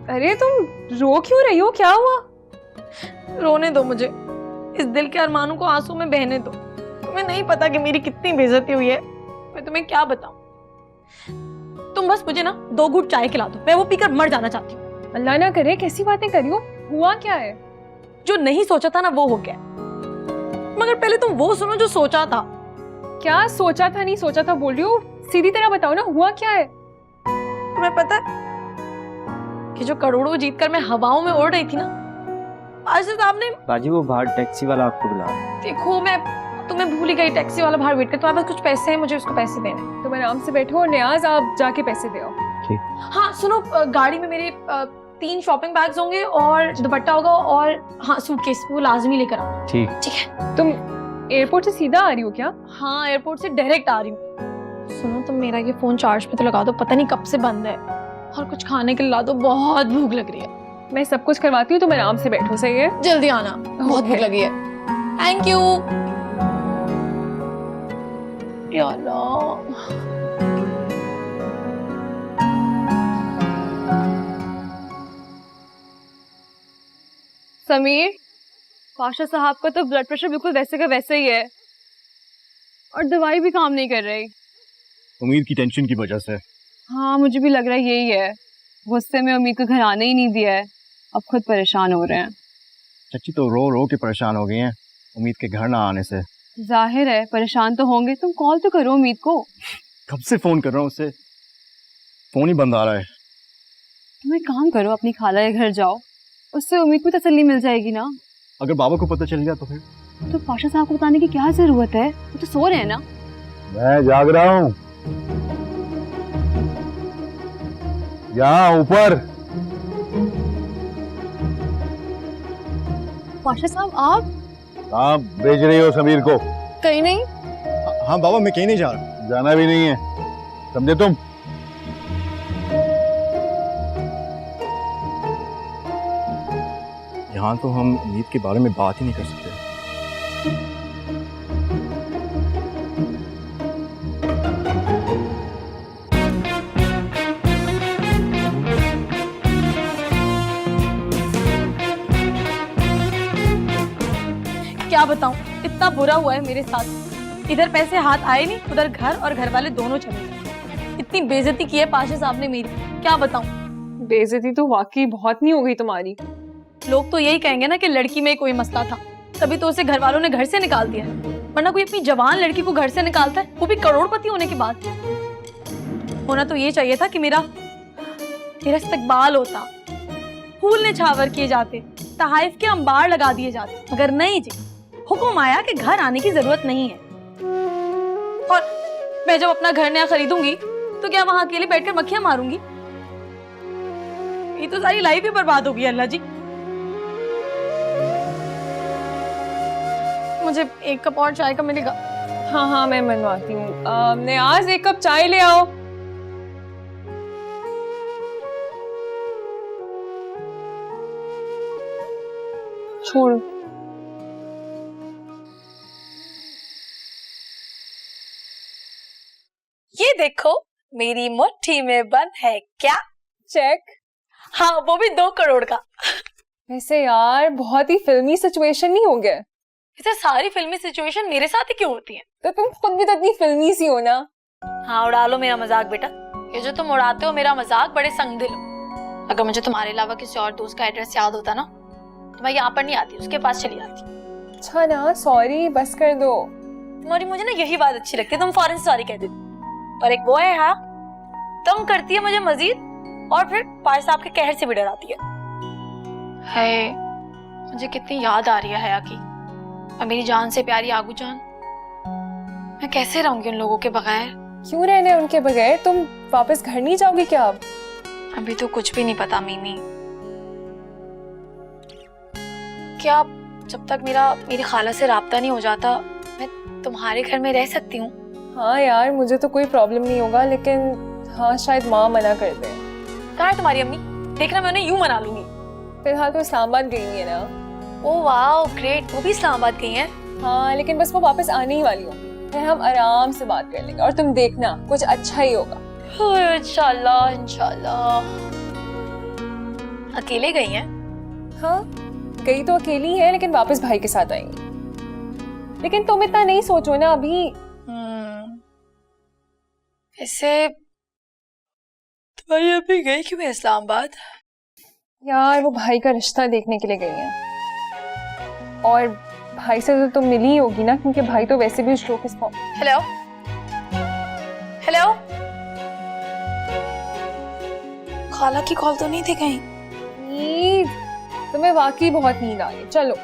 अरे तुम रो क्यों रही हो, क्या हुआ? रोने दो मुझे, इस दिल के अरमानों को आंसू में बहने दो। तुम्हें नहीं पता कि मेरी कितनी बेइज्जती हुई है, मैं तुम्हें क्या बताऊं। तुम बस मुझे ना 2 घूंट चाय खिला दो, मैं वो पीकर मर जाना चाहती हूँ। अल्लाह ना करे, कैसी बातें करी हो, हुआ क्या है? जो नहीं सोचा था ना वो हो गया, मगर पहले तुम वो सुनो जो सोचा था। क्या सोचा था नहीं सोचा था बोल रही हो, सीधी तरह बताओ ना, हुआ क्या है? तुम्हें पता है कि जो करोड़ों जीतकर मैं हवाओं में उड़ रही थी ना, आज साहब ने बाजी वो बाहर टैक्सी वाला आपको बुला रहा है। देखो मैं तुम्हें भूल ही गई, टैक्सी वाला बाहर वेट कर, तुम्हारे पास कुछ पैसे हैं, मुझे उसको पैसे देने। तुम आराम से बैठो और नियाज आप जाके पैसे दे आओ। हाँ सुनो, गाड़ी में मेरे 3 शॉपिंग बैग्स होंगे और दुपट्टा होगा और हाँ सूटकेस, वो लाजमी लेकर आओ। ठीक है। तुम एयरपोर्ट से सीधा आ रही हो क्या? हाँ एयरपोर्ट से डायरेक्ट आ रही हूँ। सुनो तुम मेरा ये फोन चार्ज पे तो लगा दो, पता नहीं कब से बंद है, और कुछ खाने के लिए ला दो, बहुत भूख लग रही है। मैं सब कुछ करवाती हूँ, तुम आराम से बैठो, सही है? जल्दी आना, बहुत भूख लगी है। Thank you. या अल्लाह। समीर, पाशा साहब का तो ब्लड प्रेशर बिल्कुल वैसे का वैसे ही है और दवाई भी काम नहीं कर रही। उम्मीद की टेंशन की वजह से। हाँ मुझे भी लग रहा है यही है, गुस्से में उम्मीद को घर आने ही नहीं दिया है, अब खुद परेशान हो रहे हैं। चाची तो रो रो के परेशान हो गई हैं उम्मीद के घर ना आने से। जाहिर है परेशान तो होंगे, तुम कॉल तो करो उम्मीद को। कब से फोन कर रहा हूँ उससे, फोन ही बंद आ रहा है। तुम एक काम करो, अपनी खाला के घर जाओ, उससे उम्मीद को तसल्ली मिल जाएगी ना। अगर बाबा को पता चल गया तो फिर? तो पाशा साहब को बताने की क्या जरूरत है, वो तो सो रहे हैं ना। मैं जाग रहा हूँ, यहाँ ऊपर। पाशा साहब आप कहाँ भेज रही हो समीर को? कहीं नहीं। हाँ बाबा मैं कहीं नहीं जा रहा। जाना भी नहीं है, समझे तुम? यहाँ तो हम उम्मीद के बारे में बात ही नहीं कर सकते। क्या बताऊं, इतना बुरा हुआ है मेरे साथ, इधर पैसे हाथ आए नहीं, उधर घर और घर वाले दोनों चले गए। इतनी बेइज्जती की है पाशा साहब ने मेरी, क्या बताऊं। बेइज्जती तो वाकई बहुत नहीं हो गई तुम्हारी। लोग तो यही कहेंगे ना कि लड़की में कोई मसला था, तभी तो उसे घर वालों ने घर से निकाल दिया, वरना कोई अपनी जवान लड़की को घर से निकालता है, वो भी करोड़पति होने के बाद। होना तो ये चाहिए था कि मेरा इस्तकबाल होता, फूल निछावर किए जाते, तहाइफ के अंबार लगा दिए जाते, मगर नहीं जी, हुक्म आया कि घर आने की जरूरत नहीं है। और मैं जब अपना घर नया खरीदूंगी तो क्या वहां अकेले बैठकर मक्खियां मारूंगी? ये तो सारी लाइफ ही बर्बाद होगी। अल्लाह जी, मुझे 1 कप और चाय का मिलेगा? हाँ हाँ मैं मनवाती हूँ। नियाज 1 कप चाय ले आओ। छोड़ो। ये देखो मेरी मुट्ठी में बंद है क्या? चेक। हाँ वो भी 2 करोड़ का। वैसे यार बहुत ही फिल्मी सिचुएशन नहीं हो गया? इसे सारी फिल्मी सिचुएशन मेरे साथ ही क्यों होती है? तो तुम खुद भी तो इतनी फिल्मी सी हो ना। हाँ उड़ा लो मेरा मजाक बेटा, ये जो तुम उड़ाते हो मेरा मजाक, बड़े संगदिल हो। अगर मुझे तुम्हारे अलावा किसी और दोस्त का एड्रेस याद होता ना तो मैं यहाँ पर नहीं आती, उसके पास चली जाती। अच्छा ना, सॉरी बस कर दो। तुम्हारी मुझे ना यही बात अच्छी लगती है, तुम फौरन सॉरी कह देती। पर एक वो है, हाँ तुम करती है मुझे मजीद, और फिर पाशा साहब के कहर से भी डराती है। मुझे कितनी याद आ रही है हया की, और मेरी जान से प्यारी आगू जान। मैं कैसे रहूंगी उन लोगों के बगैर? क्यों रहने उनके बगैर? तुम वापस घर नहीं जाओगी क्या अब? अभी तो कुछ भी नहीं पता मीमी। क्या जब तक मेरी खाला से राब्ता नहीं हो जाता मैं तुम्हारे घर में रह सकती हूँ? हाँ यार मुझे तो कोई प्रॉब्लम नहीं होगा, लेकिन हाँ शायद माँ मना कर दे। कहाँ है तुम्हारी अम्मी? देखना मैं उन्हें यूं मना लूंगी। फिलहाल तो इस्लामाबाद गई है ना। ओह वाओ ग्रेट, वो भी इस्लामाबाद गई हैं? हाँ लेकिन बस वो वापस आने ही वाली होंगी, फिर हम आराम से बात कर लेंगे और तुम देखना कुछ अच्छा ही होगा। इंशाल्लाह इंशाल्लाह। अकेले गई हैं? हाँ, गई तो अकेली है लेकिन वापस भाई के साथ आएंगी। लेकिन तुम इतना नहीं सोचो ना अभी। ऐसे तुम्हारी अभी गई क्यों है इस्लामाबाद? यार वो भाई का रिश्ता देखने के लिए गई हैं। और भाई से तो तुम मिली ही होगी ना, क्योंकि भाई तो वैसे भी उस शो के हेलो हेलो, खाला की कॉल तो नहीं थी कहीं? तुम्हें वाकई बहुत नींद आ रही, चलो